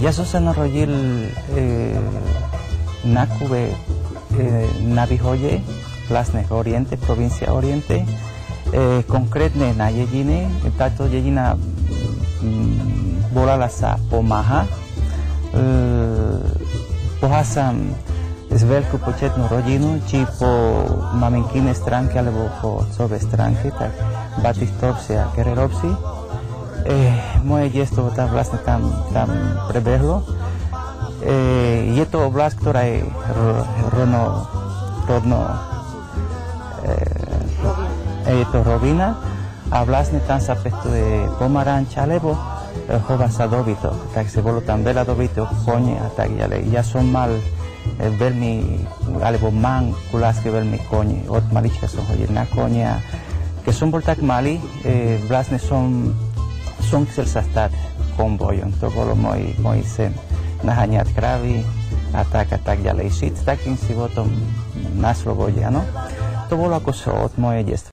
Я се народил на Кубе, на východe, vlastne Oriente, provincia Oriente, konkrétne na dedine. Táto dedina volala sa Pomáha. Pohádzam z veľkú početnú rodinu, či po maminkinej stránke, alebo po otcovej stránke, tak Batistovci a Guerrerovci. Moje detstvo vlastne tam prebehlo. Je to oblasť, ktorá je je to rovina a vlastne tam sa pestuje pomaranča, alebo chová sa dobytok. Takže bolo tam veľa dobytok, kone a tak ďalej. Ja som mal veľmi, alebo mám ku láske veľmi kone. Od malička som chodil na kone a keď som bol tak malý, vlastne som chcel sa stať konvojom. To bolo môj sen. Naháňať kravy a tak ďalej. Žiť s takým životom na slobode, áno. To bolo ako od moje detstvo.